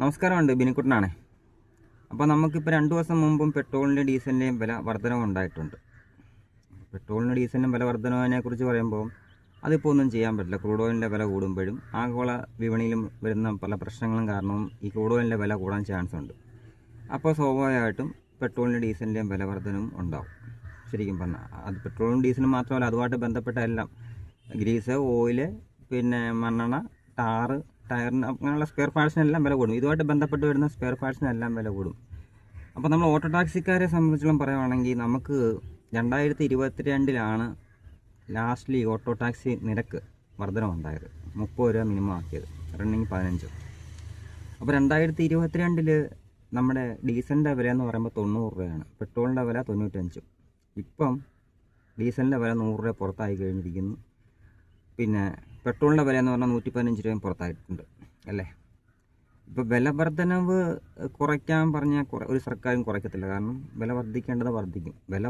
നമസ്കാരമുണ്ട്, ബിനിക്കുട്ടനാണ്. അപ്പോൾ നമുക്കിപ്പോൾ 2 ദിവസം മുമ്പും പെട്രോളിൻ്റെ ഡീസലിൻ്റെയും വില വർധനവ് ഉണ്ടായിട്ടുണ്ട്. പെട്രോളിൻ്റെ ഡീസലിനും വില വർധനവിനെ കുറിച്ച് പറയുമ്പോൾ അതിപ്പോൾ ഒന്നും ചെയ്യാൻ പറ്റില്ല. ക്രൂഡ് ഓയിലിൻ്റെ വില കൂടുമ്പോഴും ആഗോള വിപണിയിലും വരുന്ന പല പ്രശ്നങ്ങളും കാരണവും ഈ ക്രൂഡ് ഓയിലിൻ്റെ വില കൂടാൻ ചാൻസ് ഉണ്ട്. അപ്പോൾ സ്വാഭാവികമായിട്ടും പെട്രോളിൻ്റെ ഡീസലിൻ്റെയും വില വർധനവും ഉണ്ടാവും. ശരിക്കും പറഞ്ഞാൽ അത് പെട്രോളും ഡീസലും മാത്രമല്ല, അതുമായിട്ട് ബന്ധപ്പെട്ട എല്ലാം ഗ്രീസ്, ഓയില്, പിന്നെ മണ്ണെണ്ണ, ടയറിന് അങ്ങനെയുള്ള സ്പെയർ പാർട്സിനെല്ലാം വില കൂടും. ഇതുമായിട്ട് ബന്ധപ്പെട്ട് വരുന്ന സ്പെയർ പാർട്സിനെല്ലാം വില കൂടും. അപ്പോൾ നമ്മൾ ഓട്ടോ ടാക്സിക്കാരെ സംബന്ധിച്ചോളം പറയുകയാണെങ്കിൽ നമുക്ക് 2022 ലാസ്റ്റ്ലി ഓട്ടോ ടാക്സി നിരക്ക് വർധനമുണ്ടായത് 30 രൂപ മിനിമം ആക്കിയത്, റണ്ണിങ് 15. അപ്പോൾ 2022 നമ്മുടെ ഡീസലിൻ്റെ വില എന്ന് പറയുമ്പോൾ 90 രൂപയാണ്, പെട്രോളിൻ്റെ വില 95. ഇപ്പം ഡീസലിൻ്റെ വില 100 രൂപ പുറത്തായി കഴിഞ്ഞിരിക്കുന്നു. പിന്നെ പെട്രോളിൻ്റെ വില എന്ന് പറഞ്ഞാൽ 115 രൂപയും പുറത്തായിട്ടുണ്ട് അല്ലേ. ഇപ്പോൾ വില വർധനവ് കുറയ്ക്കാൻ പറഞ്ഞാൽ ഒരു സർക്കാരും കുറയ്ക്കത്തില്ല. കാരണം വില വർദ്ധിക്കേണ്ടത് വർദ്ധിക്കും. വില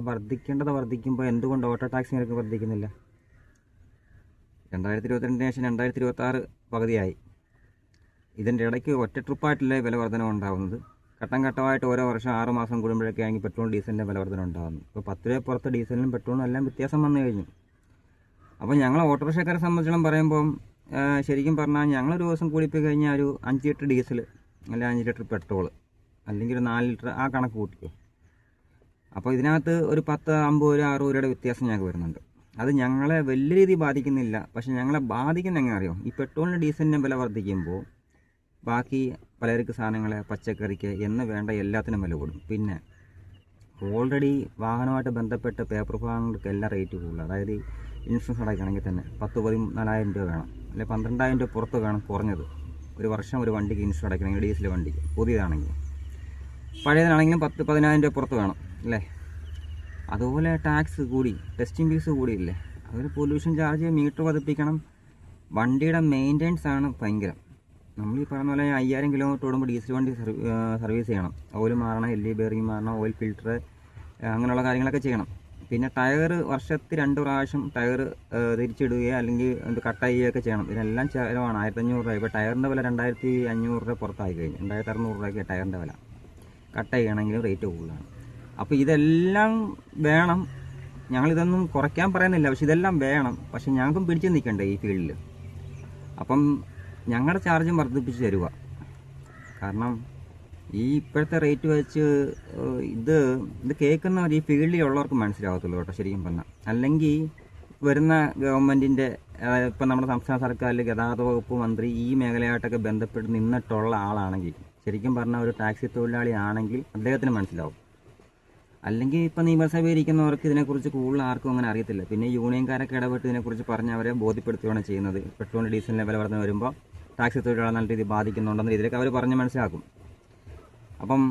വർദ്ധിക്കുമ്പോൾ എന്തുകൊണ്ട് ഓട്ടോ ടാക്സി നിരക്ക് വർദ്ധിക്കുന്നില്ല? 2022 ശേഷം 2026 പകുതിയായി. ഇതിൻ്റെ ഇടയ്ക്ക് ഒറ്റ ട്രിപ്പായിട്ടല്ലേ വില വർധന ഉണ്ടാകുന്നത്. ഘട്ടം ഘട്ടമായിട്ട് ഓരോ വർഷം 6 മാസം കൂടുമ്പോഴൊക്കെ ആണെങ്കിൽ പെട്രോൾ ഡീസലിൻ്റെ വില വർധന ഉണ്ടാകുന്നു. ഇപ്പോൾ 10 രൂപ പുറത്ത് ഡീസലിനും പെട്രോളിനും എല്ലാം വ്യത്യാസം വന്നു കഴിഞ്ഞു. അപ്പോൾ ഞങ്ങൾ ഓട്ടോറിക്ഷക്കാരെ സംബന്ധിച്ചോളം പറയുമ്പം ശരിക്കും പറഞ്ഞാൽ ഞങ്ങളൊരു ദിവസം കൂടിപ്പോയി കഴിഞ്ഞാൽ ഒരു 5 ലിറ്റർ ഡീസൽ അല്ലെങ്കിൽ 5 ലിറ്റർ പെട്രോൾ അല്ലെങ്കിൽ ഒരു 4 ലിറ്റർ ആ കണക്ക് കൂട്ടിക്കോ. അപ്പോൾ ഇതിനകത്ത് ഒരു 10, 50, 60 രൂപയുടെ വ്യത്യാസം ഞങ്ങൾക്ക് വരുന്നുണ്ട്. അത് ഞങ്ങളെ വലിയ രീതിയിൽ ബാധിക്കുന്നില്ല. പക്ഷേ ഞങ്ങളെ ബാധിക്കുന്ന എങ്ങനെ അറിയോ? ഈ പെട്രോളിൻ്റെ ഡീസലിൻ്റെ വില വർദ്ധിക്കുമ്പോൾ ബാക്കി പലചരക്ക് സാധനങ്ങൾ, പച്ചക്കറിക്ക് എന്ന് വേണ്ട എല്ലാത്തിനും വില കൂടും. പിന്നെ ഓൾറെഡി വാഹനമായിട്ട് ബന്ധപ്പെട്ട് പേപ്പർ ഭാഗങ്ങൾക്ക് എല്ലാം റേറ്റ് കൂടുതൽ. അതായത് ഇൻഷുറൻസ് അടയ്ക്കണമെങ്കിൽ തന്നെ 10-14,000 രൂപ വേണം, അല്ലെങ്കിൽ 12,000 രൂപ പുറത്ത് വേണം കുറഞ്ഞത്. ഒരു വർഷം ഒരു വണ്ടിക്ക് ഇൻഷുറൻസ് അടയ്ക്കണമെങ്കിൽ, ഡീസൽ വണ്ടിക്ക് പുതിയതാണെങ്കിൽ. പഴയതാണെങ്കിലും 10-15,000 രൂപ പുറത്ത് വേണം അല്ലേ. അതുപോലെ ടാക്സ് കൂടി, ടെസ്റ്റിംഗ് ഫീസ് കൂടിയില്ലേ. അതുപോലെ പൊല്യൂഷൻ ചാർജ്, മീറ്റർ പതിപ്പിക്കണം. വണ്ടിയുടെ മെയിൻ്റെനൻസ് ആണ് ഭയങ്കരം. നമ്മൾ ഈ പറഞ്ഞ പോലെ 5000 കിലോമീറ്റർ ഓടുമ്പോൾ ഡീസൽ വണ്ടി സർവീസ് ചെയ്യണം. ഓയിൽ മാറണം, എൽ ബെയറിംഗ് മാറണം, ഓയിൽ ഫിൽറ്റർ, അങ്ങനെയുള്ള കാര്യങ്ങളൊക്കെ ചെയ്യണം. പിന്നെ ടയർ വർഷത്തിൽ 2 പ്രാവശ്യം ടയർ തിരിച്ചിടുകയോ അല്ലെങ്കിൽ കട്ട് ചെയ്യുകയൊക്കെ ചെയ്യണം. ഇതെല്ലാം ചിലവാണ്. 1500 രൂപ. ഇപ്പോൾ ടയറിൻ്റെ വില 2500 രൂപ പുറത്തായി കഴിഞ്ഞു. 2600 രൂപയ്ക്ക് ടയറിൻ്റെ വില. കട്ട് ചെയ്യണമെങ്കിലും റേറ്റ് കൂടുതലാണ്. അപ്പോൾ ഇതെല്ലാം വേണം. ഞങ്ങളിതൊന്നും കുറയ്ക്കാൻ പറയുന്നില്ല, പക്ഷെ ഇതെല്ലാം വേണം. പക്ഷെ ഞങ്ങൾക്കും പിടിച്ച് നിൽക്കണ്ടേ ഈ ഫീൽഡിൽ. അപ്പം ഞങ്ങളുടെ ചാർജും വർദ്ധിപ്പിച്ച് തരുക. കാരണം ഈ ഇപ്പോഴത്തെ റേറ്റ് വെച്ച് ഇത് കേൾക്കുന്നവർ ഈ ഫീൽഡിലുള്ളവർക്ക് മനസ്സിലാകത്തുള്ളൂ കേട്ടോ, ശരിക്കും പറഞ്ഞാൽ. അല്ലെങ്കിൽ വരുന്ന ഗവൺമെൻറ്റിൻ്റെ, ഇപ്പം നമ്മുടെ സംസ്ഥാന സർക്കാരിൽ ഗതാഗത വകുപ്പ് മന്ത്രി ഈ മേഖലയായിട്ടൊക്കെ ബന്ധപ്പെട്ട് നിന്നിട്ടുള്ള ആളാണെങ്കിൽ, ശരിക്കും പറഞ്ഞാൽ ഒരു ടാക്സി തൊഴിലാളി ആണെങ്കിൽ അദ്ദേഹത്തിന് മനസ്സിലാവും. അല്ലെങ്കിൽ ഇപ്പം നിയമസഭയിൽ ഇരിക്കുന്നവർക്ക് ഇതിനെക്കുറിച്ച് കൂടുതൽ ആർക്കും അങ്ങനെ അറിയത്തില്ല. പിന്നെ യൂണിയൻകാരൊക്കെ ഇടപെട്ട് ഇതിനെക്കുറിച്ച് പറഞ്ഞ് അവരെ ബോധ്യപ്പെടുത്തുകയാണ് ചെയ്യുന്നത്. പെട്രോൾ ഡീസലിൻ്റെ വില വർധന വരുമ്പോൾ ടാക്സി തൊഴിലാളി നല്ല രീതിയിൽ ബാധിക്കുന്നുണ്ടെന്ന രീതിയിലൊക്കെ അവർ പറഞ്ഞ് മനസ്സിലാക്കും. അപ്പം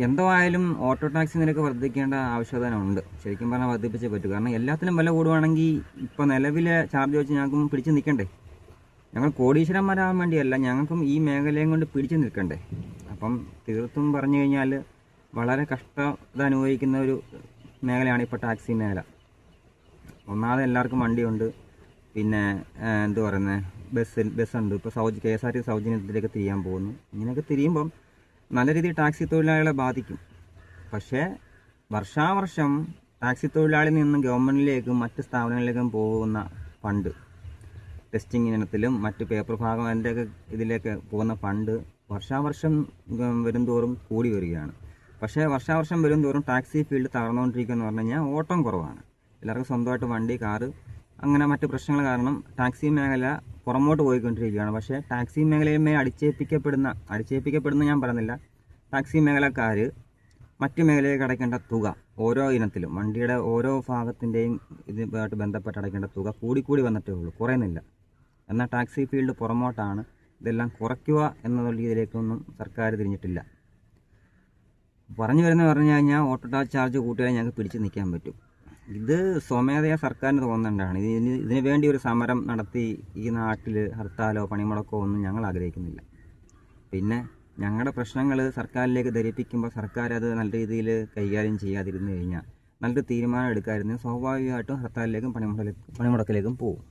എന്തോ ആയാലും ഓട്ടോ ടാക്സി നിരക്ക് വർദ്ധിക്കേണ്ട ആവശ്യകത ഉണ്ട്. ശരിക്കും പറഞ്ഞാൽ വർദ്ധിപ്പിച്ചേ പറ്റൂ. കാരണം എല്ലാത്തിനും വില കൂടുവാണെങ്കിൽ ഇപ്പോൾ നിലവിലെ ചാർജ് വെച്ച് ഞങ്ങൾക്കും പിടിച്ച് നിൽക്കണ്ടേ. ഞങ്ങൾ കോടീശ്വരന്മാരാകാൻ വേണ്ടിയല്ല, ഞങ്ങൾക്കും ഈ മേഖലയും കൊണ്ട് പിടിച്ച് നിൽക്കണ്ടേ. അപ്പം തീർത്തും പറഞ്ഞു കഴിഞ്ഞാൽ വളരെ കഷ്ടത അനുഭവിക്കുന്ന ഒരു മേഖലയാണ് ഇപ്പോൾ ടാക്സി മേഖല. ഒന്നാമത് എല്ലാവർക്കും വണ്ടിയുണ്ട്. പിന്നെ എന്തു പറയുന്നത്, ബസ്സുണ്ട്. ഇപ്പോൾ KSRTC സൗജന്യത്തിലേക്ക് തിരിയാൻ പോകുന്നു. ഇങ്ങനെയൊക്കെ തിരിയുമ്പം നല്ല രീതിയിൽ ടാക്സി തൊഴിലാളികളെ ബാധിക്കും. പക്ഷേ വർഷാവർഷം ടാക്സി തൊഴിലാളിയിൽ നിന്ന് ഗവൺമെൻറ്റിലേക്കും മറ്റ് സ്ഥാപനങ്ങളിലേക്കും പോകുന്ന ഫണ്ട്, ടെസ്റ്റിംഗ് ഇനത്തിലും മറ്റ് പേപ്പർ ഭാഗം അതിൻ്റെയൊക്കെ ഇതിലേക്ക് പോകുന്ന ഫണ്ട് വർഷാവർഷം വരുംതോറും കൂടി വരികയാണ്. പക്ഷേ വർഷാവർഷം വരുംതോറും ടാക്സി ഫീൽഡ് തകർന്നുകൊണ്ടിരിക്കുകയെന്ന് പറഞ്ഞു കഴിഞ്ഞാൽ ഓട്ടം കുറവാണ്. എല്ലാവർക്കും സ്വന്തമായിട്ട് വണ്ടി, കാറ്, അങ്ങനെ മറ്റ് പ്രശ്നങ്ങൾ കാരണം ടാക്സി മേഖല പുറമോട്ട് പോയിക്കൊണ്ടിരിക്കുകയാണ്. പക്ഷേ ടാക്സി മേഖലയുമായി അടിച്ചേൽപ്പിക്കപ്പെടുന്ന ഞാൻ പറയുന്നില്ല, ടാക്സി മേഖലക്കാർ മറ്റ് മേഖലയിലേക്ക് അടയ്ക്കേണ്ട തുക ഓരോ ഇനത്തിലും, വണ്ടിയുടെ ഓരോ ഭാഗത്തിൻ്റെയും ഇതുമായിട്ട് ബന്ധപ്പെട്ട് അടയ്ക്കേണ്ട തുക കൂടി വന്നിട്ടേ ഉള്ളൂ, കുറയുന്നില്ല. എന്നാൽ ടാക്സി ഫീൽഡ് പുറമോട്ടാണ്. ഇതെല്ലാം കുറയ്ക്കുക എന്നുള്ള രീതിയിലേക്കൊന്നും സർക്കാർ തിരിഞ്ഞിട്ടില്ല. പറഞ്ഞു കഴിഞ്ഞാൽ ഓട്ടോ ടാക്സി ചാർജ് കൂട്ടിയാലേ ഞങ്ങൾക്ക് പിടിച്ച് നിൽക്കാൻ പറ്റും. ഇത് സ്വമേധയാ സർക്കാരിന് തോന്നേണ്ടതാണ്. ഇതിനു വേണ്ടി ഒരു സമരം നടത്തി ഈ നാട്ടിൽ ഹർത്താലോ പണിമുടക്കോ ഒന്നും ഞങ്ങൾ ആഗ്രഹിക്കുന്നില്ല. പിന്നെ ഞങ്ങളുടെ പ്രശ്നങ്ങൾ സർക്കാരിലേക്ക് ധരിപ്പിക്കുമ്പോൾ സർക്കാർ അത് നല്ല രീതിയിൽ കൈകാര്യം ചെയ്യാതിരുന്നു കഴിഞ്ഞാൽ, നല്ലൊരു തീരുമാനം എടുക്കാതിരുന്ന സ്വാഭാവികമായിട്ടും ഹർത്താലിലേക്കും പണിമുടക്കിലേക്കും പോകും.